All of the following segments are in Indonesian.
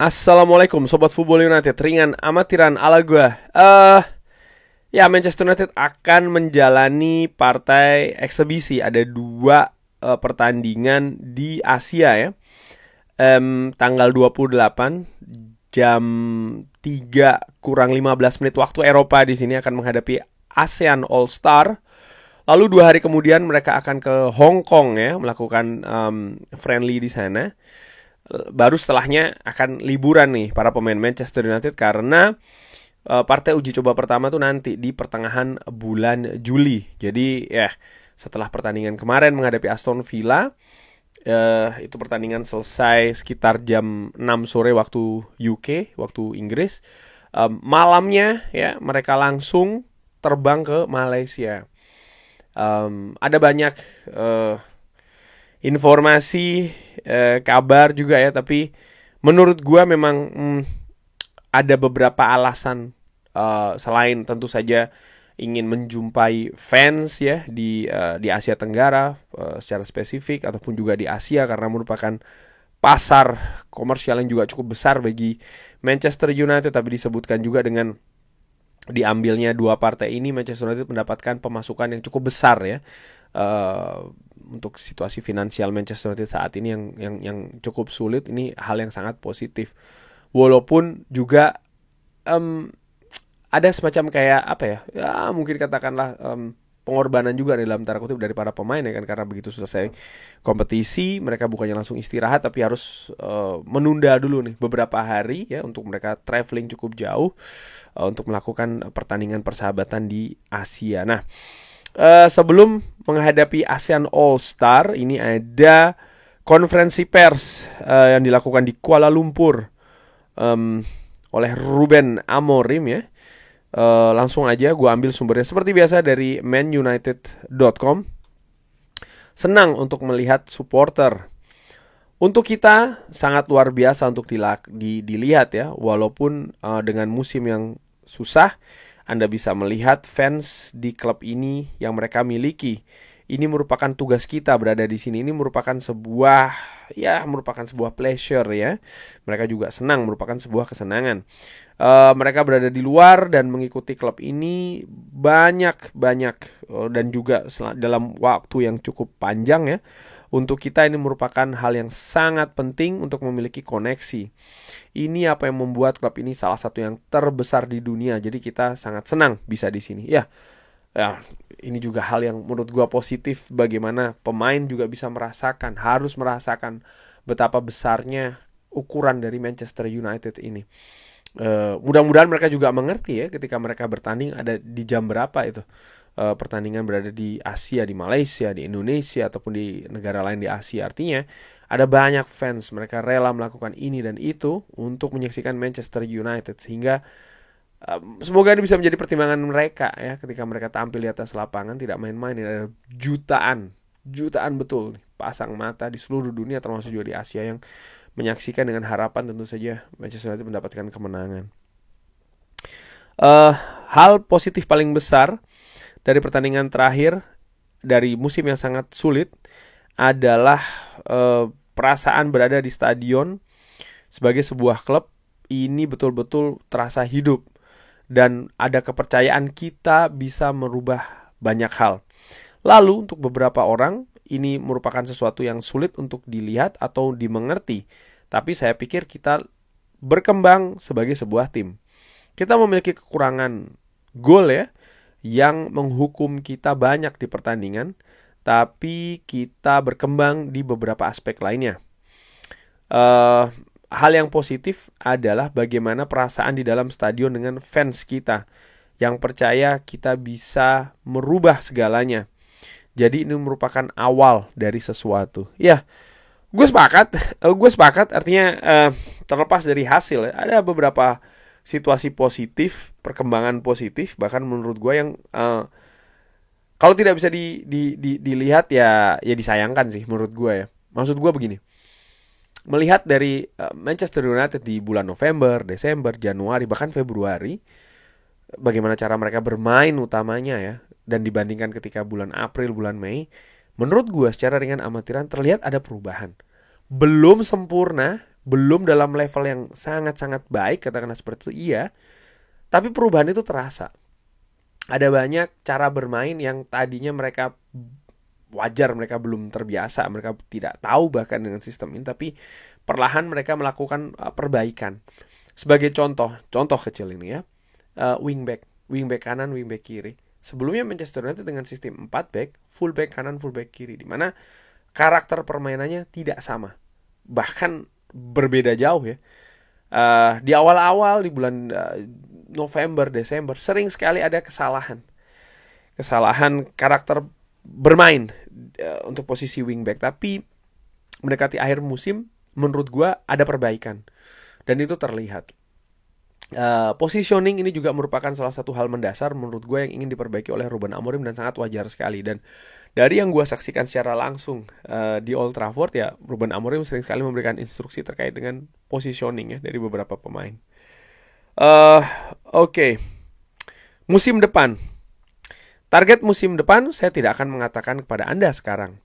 Assalamualaikum Sobat Football United. Ringan amatiran ala gue. Ya, Manchester United akan menjalani partai eksebisi. Ada dua pertandingan di Asia ya. Tanggal 28 jam 3 kurang 15 menit waktu Eropa di sini akan menghadapi ASEAN All Star. Lalu 2 hari kemudian mereka akan ke Hong Kong ya, melakukan friendly di sana. Baru setelahnya akan liburan nih para pemain Manchester United karena partai uji coba pertama tuh nanti di pertengahan bulan Juli. Jadi ya setelah pertandingan kemarin menghadapi Aston Villa, itu pertandingan selesai sekitar jam 6 sore waktu UK, waktu Inggris. Malamnya ya mereka langsung terbang ke Malaysia. Ada banyak informasi, kabar juga ya, tapi menurut gua memang ada beberapa alasan selain tentu saja ingin menjumpai fans ya di Asia Tenggara secara spesifik ataupun juga di Asia karena merupakan pasar komersial yang juga cukup besar bagi Manchester United. Tapi disebutkan juga dengan diambilnya dua partai ini Manchester United mendapatkan pemasukan yang cukup besar ya. Untuk situasi finansial Manchester United saat ini yang cukup sulit, ini hal yang sangat positif. Walaupun juga ada semacam kayak apa ya? Ya mungkin katakanlah pengorbanan juga dalam tanda kutip dari para pemain ya kan, karena begitu selesai kompetisi mereka bukannya langsung istirahat tapi harus menunda dulu nih beberapa hari ya untuk mereka traveling cukup jauh untuk melakukan pertandingan persahabatan di Asia. Nah, sebelum menghadapi ASEAN All Star ini ada konferensi pers yang dilakukan di Kuala Lumpur oleh Ruben Amorim ya. Langsung aja gue ambil sumbernya seperti biasa dari manunited.com. Senang untuk melihat supporter. Untuk kita sangat luar biasa untuk dilihat ya. Walaupun dengan musim yang susah, Anda bisa melihat fans di klub ini yang mereka miliki. Ini merupakan tugas kita berada di sini. Ini merupakan sebuah pleasure ya. Mereka juga senang, merupakan sebuah kesenangan. Mereka berada di luar dan mengikuti klub ini banyak dan juga dalam waktu yang cukup panjang ya. Untuk kita ini merupakan hal yang sangat penting untuk memiliki koneksi. Ini apa yang membuat klub ini salah satu yang terbesar di dunia. Jadi kita sangat senang bisa di sini. Ya, ini juga hal yang menurut gua positif, bagaimana pemain juga bisa harus merasakan betapa besarnya ukuran dari Manchester United ini. Mudah-mudahan mereka juga mengerti ya ketika mereka bertanding ada di jam berapa itu. Pertandingan berada di Asia, di Malaysia, di Indonesia ataupun di negara lain di Asia. Artinya ada banyak fans, mereka rela melakukan ini dan itu untuk menyaksikan Manchester United, sehingga semoga ini bisa menjadi pertimbangan mereka ya ketika mereka tampil di atas lapangan. Tidak main-main, ini ada jutaan betul pasang mata di seluruh dunia termasuk juga di Asia yang menyaksikan dengan harapan tentu saja Manchester United mendapatkan kemenangan. Hal positif paling besar dari pertandingan terakhir dari musim yang sangat sulit adalah perasaan berada di stadion sebagai sebuah klub ini betul-betul terasa hidup dan ada kepercayaan kita bisa merubah banyak hal. Lalu untuk beberapa orang ini merupakan sesuatu yang sulit untuk dilihat atau dimengerti, tapi saya pikir kita berkembang sebagai sebuah tim. Kita memiliki kekurangan gol ya, yang menghukum kita banyak di pertandingan, tapi kita berkembang di beberapa aspek lainnya. Hal yang positif adalah bagaimana perasaan di dalam stadion dengan fans kita yang percaya kita bisa merubah segalanya. Jadi ini merupakan awal dari sesuatu. Ya, gue sepakat. Artinya terlepas dari hasil, ada beberapa situasi positif, perkembangan positif, bahkan menurut gue yang kalau tidak bisa dilihat ya disayangkan sih menurut gue ya. Maksud gue begini, melihat dari Manchester United di bulan November, Desember, Januari, bahkan Februari, bagaimana cara mereka bermain utamanya ya, dan dibandingkan ketika bulan April, bulan Mei, menurut gue secara ringan amatiran terlihat ada perubahan. Belum sempurna, belum dalam level yang sangat-sangat baik, katakanlah seperti itu, iya. Tapi perubahan itu terasa. Ada banyak cara bermain yang tadinya mereka wajar, mereka belum terbiasa, mereka tidak tahu bahkan dengan sistem ini, tapi perlahan mereka melakukan perbaikan. Sebagai contoh kecil ini ya, wingback kanan, wingback kiri. Sebelumnya Manchester United dengan sistem 4 back, fullback kanan, fullback kiri, di mana karakter permainannya tidak sama, bahkan berbeda jauh ya. Di awal-awal di bulan November, Desember, sering sekali ada kesalahan karakter bermain untuk posisi wingback. Tapi mendekati akhir musim, menurut gue ada perbaikan, dan itu terlihat. Positioning ini juga merupakan salah satu hal mendasar menurut gue yang ingin diperbaiki oleh Ruben Amorim, dan sangat wajar sekali. Dan dari yang gue saksikan secara langsung di Old Trafford ya, Ruben Amorim sering sekali memberikan instruksi terkait dengan positioning ya dari beberapa pemain. Oke. Musim depan. Target musim depan saya tidak akan mengatakan kepada Anda sekarang.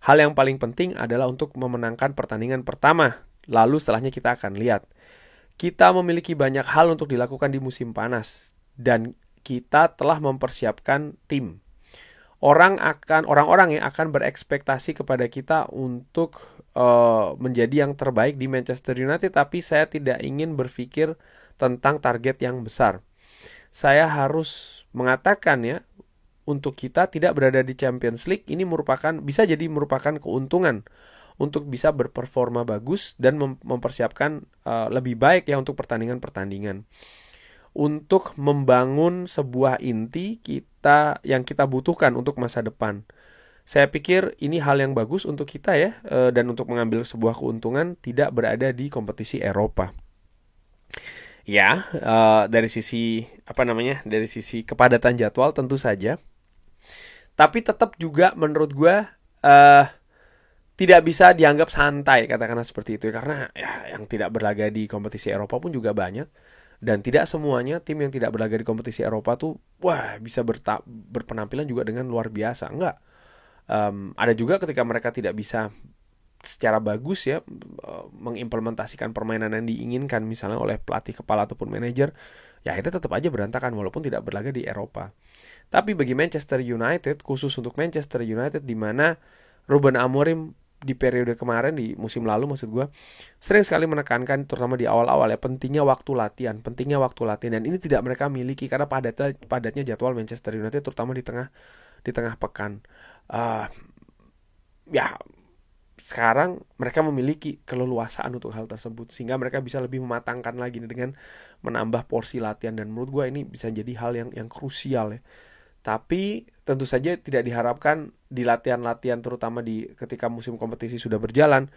Hal yang paling penting adalah untuk memenangkan pertandingan pertama. Lalu setelahnya kita akan lihat. Kita memiliki banyak hal untuk dilakukan di musim panas, dan kita telah mempersiapkan tim. Orang-orang yang akan berekspektasi kepada kita untuk menjadi yang terbaik di Manchester United, tapi saya tidak ingin berpikir tentang target yang besar. Saya harus mengatakan ya, untuk kita tidak berada di Champions League ini bisa jadi merupakan keuntungan untuk bisa berperforma bagus dan mempersiapkan lebih baik ya untuk pertandingan-pertandingan. Untuk membangun sebuah inti yang kita butuhkan untuk masa depan. Saya pikir ini hal yang bagus untuk kita ya, dan untuk mengambil sebuah keuntungan tidak berada di kompetisi Eropa. Ya, dari sisi dari sisi kepadatan jadwal tentu saja. Tapi tetap juga menurut gue tidak bisa dianggap santai, katakanlah seperti itu. Karena ya, yang tidak berlaga di kompetisi Eropa pun juga banyak. Dan tidak semuanya tim yang tidak berlaga di kompetisi Eropa tuh bisa berpenampilan juga dengan luar biasa. Enggak. Ada juga ketika mereka tidak bisa secara bagus ya mengimplementasikan permainan yang diinginkan misalnya oleh pelatih kepala ataupun manajer, ya akhirnya tetap aja berantakan walaupun tidak berlaga di Eropa. Tapi bagi Manchester United, khusus untuk Manchester United, di mana Ruben Amorim di periode kemarin, di musim lalu maksud gue, sering sekali menekankan terutama di awal-awal ya, pentingnya waktu latihan, dan ini tidak mereka miliki karena padatnya jadwal Manchester United terutama di tengah pekan. Ya sekarang mereka memiliki keleluasaan untuk hal tersebut sehingga mereka bisa lebih mematangkan lagi dengan menambah porsi latihan, dan menurut gue ini bisa jadi hal yang krusial ya. Tapi tentu saja tidak diharapkan di latihan-latihan terutama ketika musim kompetisi sudah berjalan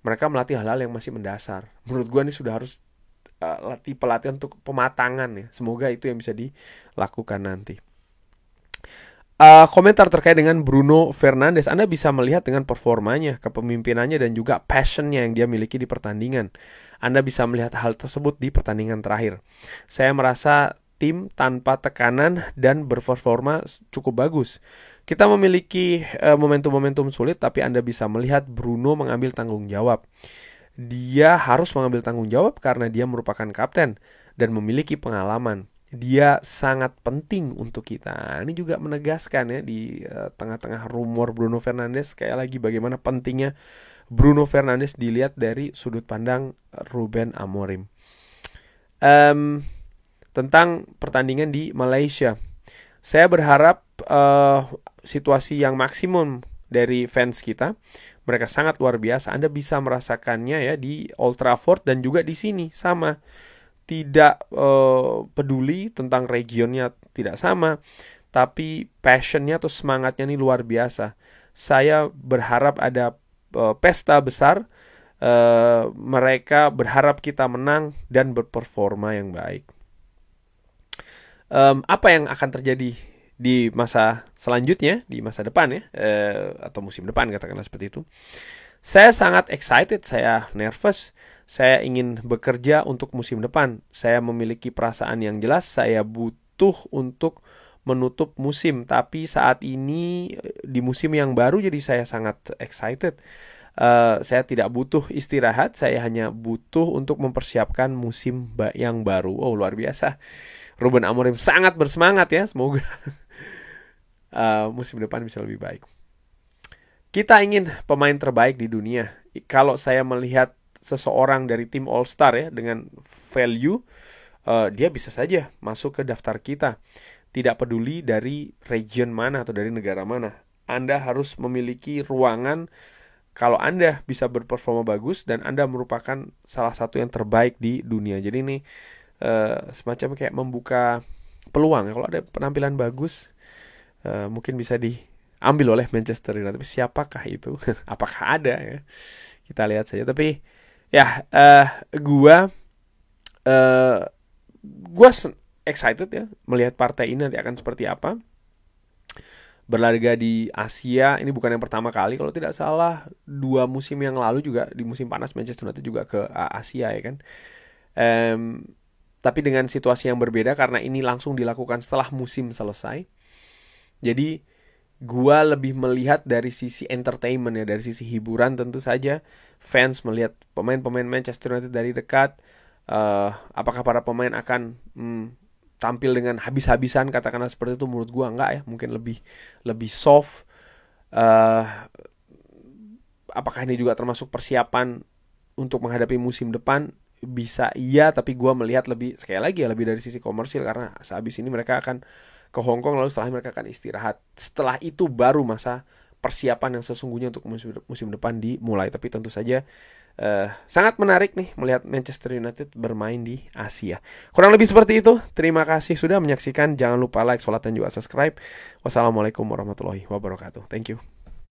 mereka melatih hal-hal yang masih mendasar. Menurut gue ini sudah harus pelatihan untuk pematangan ya. Semoga itu yang bisa dilakukan nanti. Komentar terkait dengan Bruno Fernandes, Anda bisa melihat dengan performanya, kepemimpinannya, dan juga passionnya yang dia miliki di pertandingan. Anda bisa melihat hal tersebut di pertandingan terakhir. Saya merasa tim tanpa tekanan dan berperforma cukup bagus. Kita memiliki momentum-momentum sulit, tapi Anda bisa melihat Bruno mengambil tanggung jawab. Dia harus mengambil tanggung jawab karena dia merupakan kapten dan memiliki pengalaman. Dia sangat penting untuk kita. Ini juga menegaskan ya di tengah-tengah rumor Bruno Fernandes, kayak lagi bagaimana pentingnya Bruno Fernandes dilihat dari sudut pandang Ruben Amorim. Tentang pertandingan di Malaysia, saya berharap situasi yang maksimum dari fans kita. Mereka sangat luar biasa. Anda bisa merasakannya ya di Old Trafford dan juga di sini sama. Tidak peduli tentang regionnya, tidak sama, tapi passionnya atau semangatnya ini luar biasa. Saya berharap ada pesta besar. Mereka berharap kita menang dan berperforma yang baik. Apa yang akan terjadi di masa selanjutnya, di masa depan ya, atau musim depan katakanlah seperti itu. Saya sangat excited, saya nervous, saya ingin bekerja untuk musim depan. Saya memiliki perasaan yang jelas, saya butuh untuk menutup musim. Tapi saat ini di musim yang baru jadi saya sangat excited. Saya tidak butuh istirahat, saya hanya butuh untuk mempersiapkan musim yang baru. Oh, luar biasa. Ruben Amorim sangat bersemangat ya. Semoga musim depan bisa lebih baik. Kita ingin pemain terbaik di dunia. Kalau saya melihat seseorang dari tim All Star ya dengan value, dia bisa saja masuk ke daftar kita. Tidak peduli dari region mana atau dari negara mana. Anda harus memiliki ruangan kalau Anda bisa berperforma bagus dan Anda merupakan salah satu yang terbaik di dunia. Jadi ini semacam kayak membuka peluang. Kalau ada penampilan bagus, mungkin bisa diambil oleh Manchester United. Tapi siapakah itu? Apakah ada ya? Kita lihat saja. Tapi ya, gua excited ya melihat partai ini nanti akan seperti apa. Berlaga di Asia, ini bukan yang pertama kali, kalau tidak salah 2 musim yang lalu juga di musim panas Manchester United juga ke Asia ya kan. Tapi dengan situasi yang berbeda karena ini langsung dilakukan setelah musim selesai. Jadi gua lebih melihat dari sisi entertainment ya, dari sisi hiburan tentu saja. Fans melihat pemain-pemain Manchester United dari dekat. Apakah para pemain akan tampil dengan habis-habisan, katakanlah seperti itu, menurut gua enggak ya, mungkin lebih soft. Apakah ini juga termasuk persiapan untuk menghadapi musim depan? Bisa iya, tapi gua melihat sekali lagi ya, lebih dari sisi komersil, karena sehabis ini mereka akan ke Hong Kong, lalu setelah mereka akan istirahat. Setelah itu baru masa persiapan yang sesungguhnya untuk musim depan dimulai. Tapi tentu saja sangat menarik nih melihat Manchester United bermain di Asia. Kurang lebih seperti itu. Terima kasih sudah menyaksikan. Jangan lupa like, sholat, dan juga subscribe. Wassalamualaikum warahmatullahi wabarakatuh. Thank you.